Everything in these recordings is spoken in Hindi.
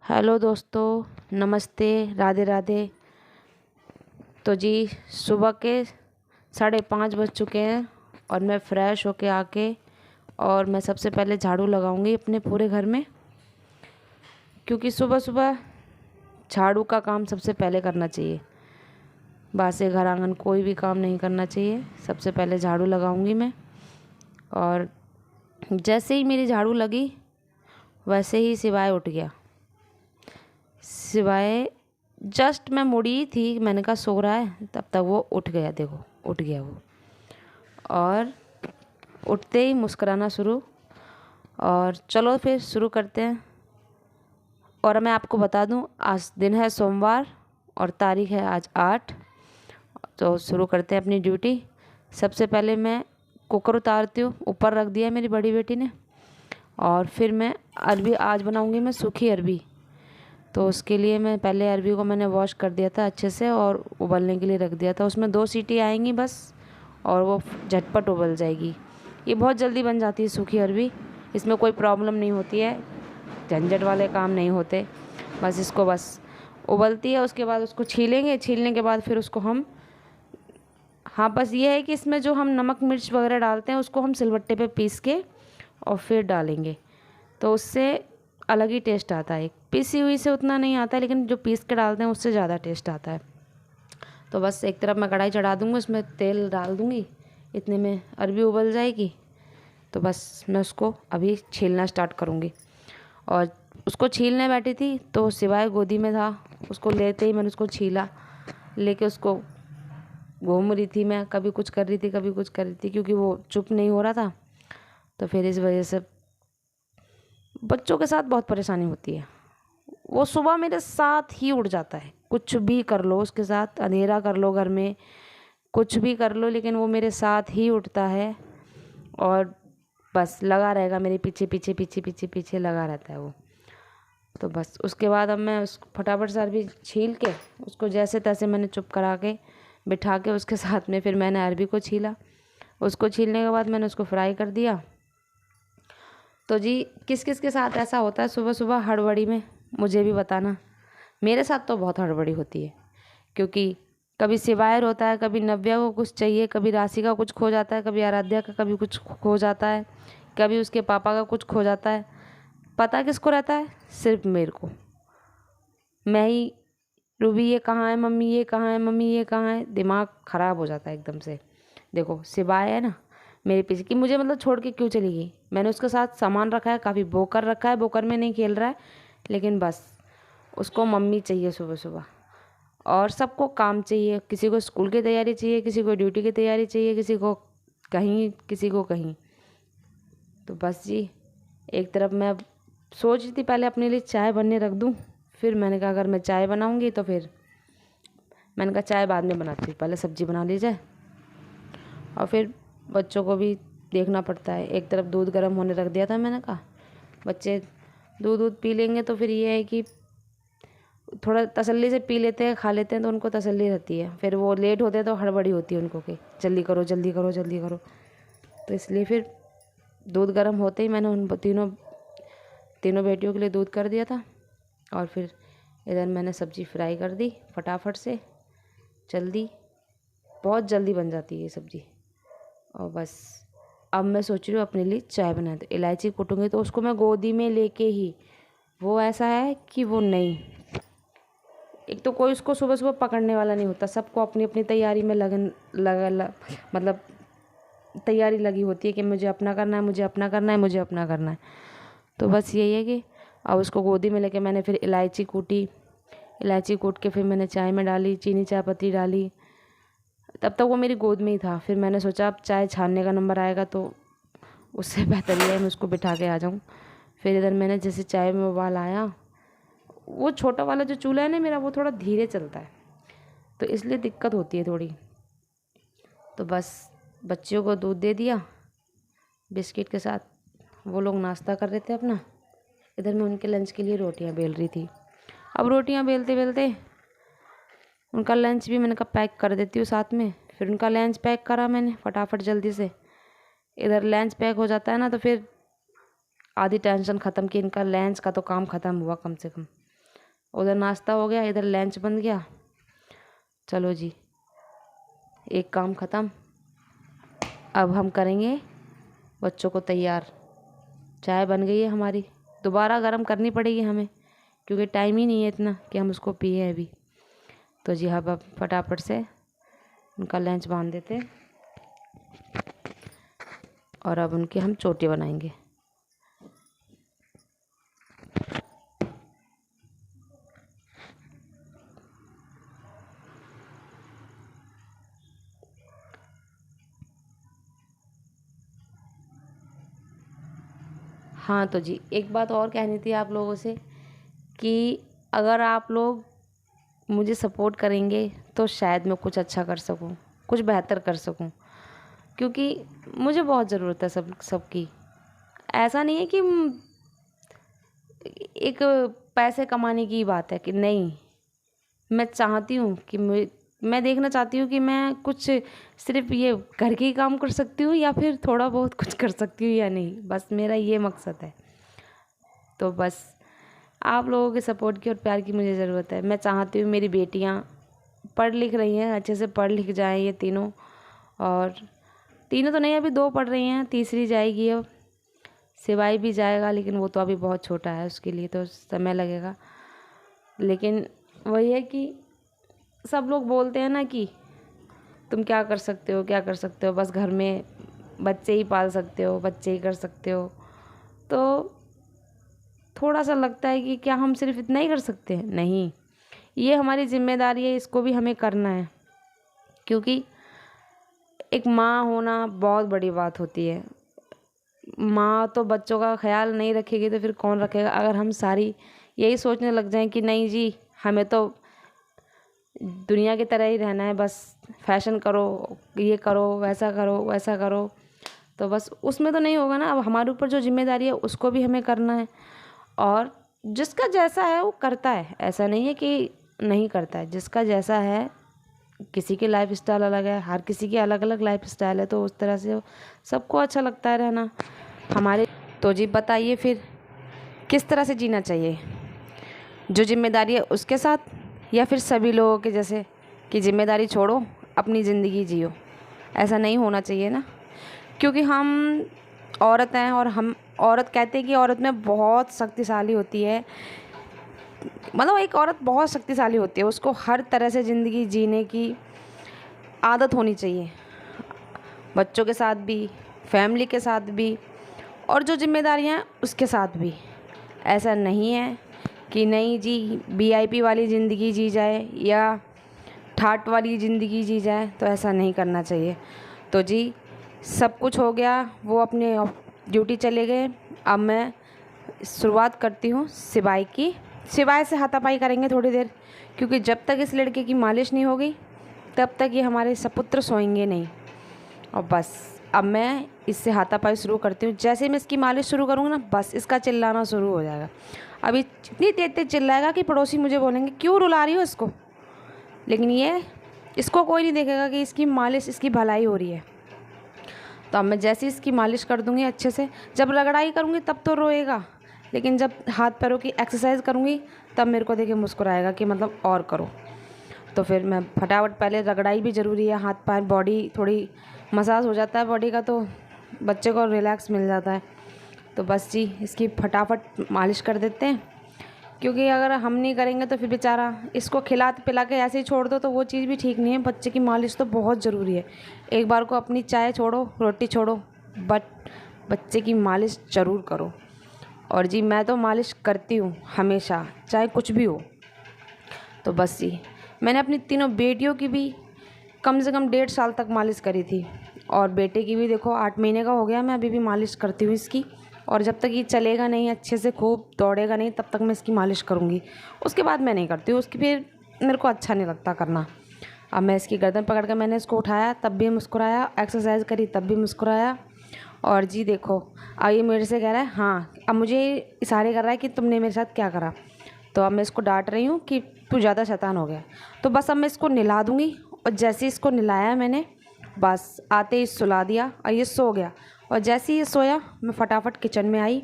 हेलो दोस्तों, नमस्ते, राधे राधे। तो जी, सुबह के 5:30 बज चुके हैं और मैं फ़्रेश होके आके और मैं सबसे पहले झाड़ू लगाऊंगी अपने पूरे घर में, क्योंकि सुबह सुबह झाड़ू का काम सबसे पहले करना चाहिए। बासे घर आंगन कोई भी काम नहीं करना चाहिए, सबसे पहले झाड़ू लगाऊंगी मैं। और जैसे ही मेरी झाड़ू लगी वैसे ही सिवाय उठ गया। सिवाय जस्ट मैं मुड़ी थी, मैंने कहा सो रहा है, तब तक वो उठ गया। देखो, उठ गया वो। और उठते ही मुस्कुराना शुरू। और चलो फिर शुरू करते हैं। और मैं आपको बता दूं, आज दिन है सोमवार और तारीख है आज 8। तो शुरू करते हैं अपनी ड्यूटी। सबसे पहले मैं कुकर उतारती हूँ, ऊपर रख दिया मेरी बड़ी बेटी ने। और फिर मैं अरबी आज बनाऊंगी, मैं सूखी अरबी। तो उसके लिए मैं पहले अरबी को मैंने वॉश कर दिया था अच्छे से और उबलने के लिए रख दिया था। उसमें 2 सीटी आएंगी बस और वो झटपट उबल जाएगी। ये बहुत जल्दी बन जाती है सूखी अरबी, इसमें कोई प्रॉब्लम नहीं होती है, झंझट वाले काम नहीं होते। बस इसको बस उबलती है, उसके बाद उसको छीलेंगे। छीलने के बाद फिर उसको हम, हाँ बस ये है कि इसमें जो हम नमक मिर्च वगैरह डालते हैं उसको हम सिलबट्टे पे पीस के और फिर डालेंगे, तो उससे अलग ही टेस्ट आता है। पीसी हुई से उतना नहीं आता है, लेकिन जो पीस के डालते हैं उससे ज़्यादा टेस्ट आता है। तो बस एक तरफ मैं कढ़ाई चढ़ा दूँगी, उसमें तेल डाल दूँगी, इतने में अरबी उबल जाएगी। तो बस मैं उसको अभी छीलना स्टार्ट करूँगी। और उसको छीलने बैठी थी तो सिवाय गोदी में था, उसको लेते ही मैंने उसको छीला। लेके उसको घूम रही थी मैं, कभी कुछ कर रही थी कभी कुछ कर रही थी, क्योंकि वो चुप नहीं हो रहा था। तो फिर इस वजह से बच्चों के साथ बहुत परेशानी होती है। वो सुबह मेरे साथ ही उठ जाता है, कुछ भी कर लो उसके साथ, अंधेरा कर लो घर में, कुछ भी कर लो, लेकिन वो मेरे साथ ही उठता है और बस लगा रहेगा मेरे पीछे पीछे पीछे पीछे पीछे लगा रहता है वो। तो बस उसके बाद अब मैं उसको फटाफट से अरबी छील के उसको जैसे तैसे मैंने चुप करा के बिठा के उसके साथ में फिर मैंने अरबी को छीला। उसको छीलने के बाद मैंने उसको फ्राई कर दिया। तो जी, किस किस के साथ ऐसा होता है सुबह सुबह हड़बड़ी में, मुझे भी बताना। मेरे साथ तो बहुत हड़बड़ी होती है, क्योंकि कभी सिवायर होता है, कभी नव्या को कुछ चाहिए, कभी राशि का कुछ खो जाता है, कभी आराध्या का कभी कुछ खो जाता है, कभी उसके पापा का कुछ खो जाता है। पता किसको रहता है? सिर्फ मेरे को। मैं ही, रूबी ये कहाँ है मम्मी, ये कहाँ है मम्मी, ये कहाँ है, दिमाग ख़राब हो जाता है एकदम से। देखो, सिवाय है ना मेरे पीछे कि मुझे मतलब छोड़ के क्यों चली गई। मैंने उसके साथ सामान रखा है, काफ़ी बोकर रखा है, बोकर में नहीं खेल रहा है, लेकिन बस उसको मम्मी चाहिए सुबह सुबह। और सबको काम चाहिए, किसी को स्कूल की तैयारी चाहिए, किसी को ड्यूटी की तैयारी चाहिए, किसी को कहीं, किसी को कहीं। तो बस जी, एक तरफ मैं सोच रही थी पहले अपने लिए चाय बनने रख दूं, फिर मैंने कहा अगर मैं चाय बनाऊंगी तो फिर मैंने कहा चाय बाद में बनाती हूँ, पहले सब्ज़ी बना ली जाए। और फिर बच्चों को भी देखना पड़ता है। एक तरफ दूध गर्म होने रख दिया था, मैंने कहा बच्चे दूध दूध पी लेंगे तो फिर ये है कि थोड़ा तसल्ली से पी लेते हैं, खा लेते हैं, तो उनको तसल्ली रहती है। फिर वो लेट होते हैं तो हड़बड़ी होती है उनको कि जल्दी करो जल्दी करो जल्दी करो। तो इसलिए फिर दूध गर्म होते ही मैंने उन तीनों तीनों बेटियों के लिए दूध कर दिया था। और फिर इधर मैंने सब्ज़ी फ्राई कर दी फटाफट से, जल्दी, बहुत जल्दी बन जाती है ये सब्ज़ी। और बस अब मैं सोच रही हूँ अपने लिए चाय बनाए। तो इलायची कूटूँगी तो उसको मैं गोदी में लेके ही, वो ऐसा है कि वो नहीं, एक तो कोई उसको सुबह सुबह पकड़ने वाला नहीं होता, सबको अपनी अपनी तैयारी में मतलब तैयारी लगी होती है कि मुझे अपना करना है, मुझे अपना करना है, मुझे अपना करना है। तो बस यही है कि अब उसको गोदी में लेके मैंने फिर इलायची कूटी। इलायची कूट के फिर मैंने चाय में डाली, चीनी चाय पत्ती डाली। तब तक वो मेरी गोद में ही था। फिर मैंने सोचा अब चाय छानने का नंबर आएगा तो उससे बेहतर ये है मैं उसको बिठा के आ जाऊँ। फिर इधर मैंने जैसे चाय में उबाल आया, वो छोटा वाला जो चूल्हा है ना मेरा, वो थोड़ा धीरे चलता है, तो इसलिए दिक्कत होती है थोड़ी। तो बस बच्चियों को दूध दे दिया बिस्किट के साथ, वो लोग नाश्ता कर रहे थे अपना। इधर मैं उनके लंच के लिए रोटियां बेल रही थी। अब रोटियां बेलते बेलते उनका लंच भी मैंने कहा पैक कर देती हूँ साथ में। फिर उनका लंच पैक करा मैंने फटाफट जल्दी से। इधर लंच पैक हो जाता है ना तो फिर आधी टेंशन ख़त्म कि इनका लंच का तो काम ख़त्म हुआ कम से कम। उधर नाश्ता हो गया, इधर लंच बन गया। चलो जी, एक काम ख़त्म। अब हम करेंगे बच्चों को तैयार। चाय बन गई है हमारी, दोबारा गर्म करनी पड़ेगी हमें, क्योंकि टाइम ही नहीं है इतना कि हम उसको पिए अभी। तो जी हाँ, अब फटाफट से उनका लंच बांध देते और अब उनकी हम चोटी बनाएंगे। हाँ तो जी, एक बात और कहनी थी आप लोगों से कि अगर आप लोग मुझे सपोर्ट करेंगे तो शायद मैं कुछ अच्छा कर सकूं, कुछ बेहतर कर सकूं, क्योंकि मुझे बहुत ज़रूरत है सबकी। ऐसा नहीं है कि एक पैसे कमाने की बात है कि नहीं, मैं चाहती हूँ कि मैं देखना चाहती हूँ कि मैं कुछ सिर्फ ये घर के ही काम कर सकती हूँ या फिर थोड़ा बहुत कुछ कर सकती हूँ या नहीं, बस मेरा ये मकसद है। तो बस आप लोगों के सपोर्ट की और प्यार की मुझे ज़रूरत है। मैं चाहती हूँ मेरी बेटियाँ पढ़ लिख रही हैं, अच्छे से पढ़ लिख जाएँ ये तीनों, और तीनों तो नहीं, अभी 2 पढ़ रही हैं, तीसरी जाएगी अब। सिवाय भी जाएगा, लेकिन वो तो अभी बहुत छोटा है, उसके लिए तो समय लगेगा। लेकिन वही है कि सब लोग बोलते हैं ना कि तुम क्या कर सकते हो, क्या कर सकते हो, बस घर में बच्चे ही पाल सकते हो, बच्चे ही कर सकते हो। तो थोड़ा सा लगता है कि क्या हम सिर्फ इतना ही कर सकते हैं? नहीं, ये हमारी जिम्मेदारी है, इसको भी हमें करना है, क्योंकि एक माँ होना बहुत बड़ी बात होती है। माँ तो बच्चों का ख्याल नहीं रखेगी तो फिर कौन रखेगा? अगर हम सारी यही सोचने लग जाएं कि नहीं जी, हमें तो दुनिया की तरह ही रहना है, बस फैशन करो, ये करो, वैसा करो, वैसा करो, तो बस उसमें तो नहीं होगा ना। अब हमारे ऊपर जो जिम्मेदारी है उसको भी हमें करना है, और जिसका जैसा है वो करता है, ऐसा नहीं है कि नहीं करता है। जिसका जैसा है, किसी की लाइफ स्टाइल अलग है, हर किसी की अलग अलग लाइफ स्टाइल है, तो उस तरह से सबको अच्छा लगता है रहना हमारे। तो जी बताइए फिर किस तरह से जीना चाहिए? जो जिम्मेदारी है उसके साथ, या फिर सभी लोगों के जैसे कि जिम्मेदारी छोड़ो, अपनी ज़िंदगी जियो? ऐसा नहीं होना चाहिए ना, क्योंकि हम औरत हैं, और हम औरत कहते हैं कि औरत में बहुत शक्तिशाली होती है। मतलब एक औरत बहुत शक्तिशाली होती है, उसको हर तरह से ज़िंदगी जीने की आदत होनी चाहिए, बच्चों के साथ भी, फैमिली के साथ भी, और जो जिम्मेदारियाँ उसके साथ भी। ऐसा नहीं है कि नहीं जी वीआईपी वाली ज़िंदगी जी जाए या ठाट वाली ज़िंदगी जी जाए, तो ऐसा नहीं करना चाहिए। तो जी सब कुछ हो गया, वो अपने ड्यूटी चले गए। अब मैं शुरुआत करती हूँ सिवाय की। सिवाय से हाथापाई करेंगे थोड़ी देर, क्योंकि जब तक इस लड़के की मालिश नहीं होगी तब तक ये हमारे सपुत्र सोएंगे नहीं। और बस अब मैं इससे हाथापाई शुरू करती हूँ। जैसे मैं इसकी मालिश शुरू करूँगी ना, बस इसका चिल्लाना शुरू हो जाएगा। अभी इतनी तेज तेज चिल्लाएगा कि पड़ोसी मुझे बोलेंगे क्यों रुला रही हो इसको, लेकिन ये इसको कोई नहीं देखेगा कि इसकी मालिश, इसकी भलाई हो रही है। तो अब मैं जैसे इसकी मालिश कर दूँगी अच्छे से, जब रगड़ाई करूँगी तब तो रोएगा, लेकिन जब हाथ पैरों की एक्सरसाइज करूँगी तब मेरे को देखे मुस्कुराएगा कि मतलब और करो। तो फिर मैं फटाफट, पहले रगड़ाई भी ज़रूरी है, हाथ पैर बॉडी थोड़ी मसाज हो जाता है बॉडी का, तो बच्चे को रिलैक्स मिल जाता है। तो बस जी इसकी फटाफट मालिश कर देते हैं, क्योंकि अगर हम नहीं करेंगे तो फिर बेचारा, इसको खिला पिला के ऐसे ही छोड़ दो तो वो चीज़ भी ठीक नहीं है। बच्चे की मालिश तो बहुत ज़रूरी है। एक बार को अपनी चाय छोड़ो, रोटी छोड़ो, बट बच्चे की मालिश ज़रूर करो। और जी मैं तो मालिश करती हूँ हमेशा, चाहे कुछ भी हो। तो बस जी मैंने अपनी तीनों बेटियों की भी कम से कम 1.5 साल तक मालिश करी थी, और बेटे की भी देखो 8 महीने का हो गया, मैं अभी भी मालिश करती हूँ इसकी। और जब तक ये चलेगा नहीं अच्छे से, खूब दौड़ेगा नहीं, तब तक मैं इसकी मालिश करूँगी। उसके बाद मैं नहीं करती हूँ उसकी, फिर मेरे को अच्छा नहीं लगता करना। अब मैं इसकी गर्दन पकड़ कर मैंने इसको उठाया तब भी मुस्कुराया, एक्सरसाइज करी तब भी मुस्कुराया। और जी देखो अब ये मेरे से कह रहा है, हाँ अब मुझे इशारे कर रहा है कि तुमने मेरे साथ क्या करा। तो अब मैं इसको डांट रही हूँ कि तू ज़्यादा शैतान हो गया। तो बस अब मैं इसको नहला दूँगी, और जैसे ही इसको नहलाया मैंने, बस आते ही सुला दिया और ये सो गया। और जैसे ही ये सोया, मैं फटाफट किचन में आई।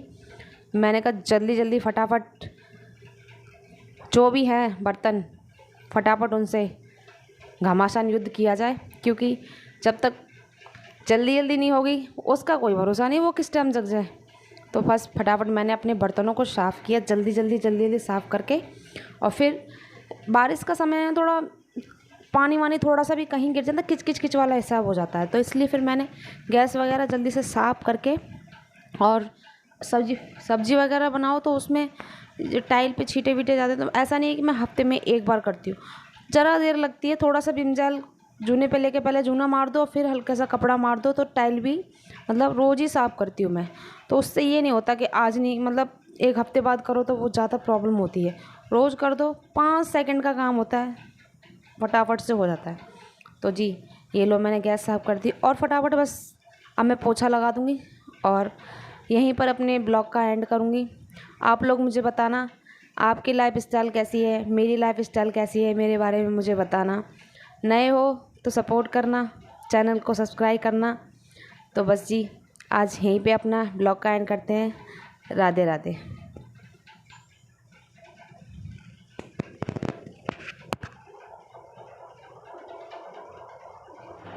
मैंने कहा जल्दी जल्दी फटाफट जो भी है बर्तन फटाफट उनसे घमासान युद्ध किया जाए, क्योंकि जब तक जल्दी जल्दी नहीं होगी उसका कोई भरोसा नहीं वो किस टाइम जग जाए। तो बस फटाफट मैंने अपने बर्तनों को साफ़ किया जल्दी जल्दी साफ़ करके। और फिर बारिश का समय है, थोड़ा पानी वानी थोड़ा सा भी कहीं गिर जाता किच किच किच वाला हिसाब हो जाता है। तो इसलिए फिर मैंने गैस वगैरह जल्दी से साफ़ करके, और सब्जी वगैरह बनाओ तो उसमें टाइल पे छींटे वीटे जाते, तो ऐसा नहीं है कि मैं हफ्ते में एक बार करती हूँ, ज़रा देर लगती है। थोड़ा सा विम जेल जूने पे लेके पहले जूना मार दो, फिर हल्का सा कपड़ा मार दो, तो टाइल भी मतलब रोज़ ही साफ़ करती हूँ मैं। तो उससे ये नहीं होता कि आज नहीं, मतलब एक हफ्ते बाद करो तो वो ज़्यादा प्रॉब्लम होती है। रोज़ कर दो, 5 सेकंड का काम होता है, फटाफट से हो जाता है। तो जी ये लो मैंने गैस साफ़ कर दी, और फटाफट बस अब मैं पोछा लगा दूँगी और यहीं पर अपने ब्लॉग का एंड करूँगी। आप लोग मुझे बताना आपकी लाइफ स्टाइल कैसी है, मेरी लाइफ स्टाइल कैसी है, मेरे बारे में मुझे बताना। नए हो तो सपोर्ट करना, चैनल को सब्सक्राइब करना। तो बस जी आज यहीं पे अपना ब्लॉग का एंड करते हैं। राधे राधे।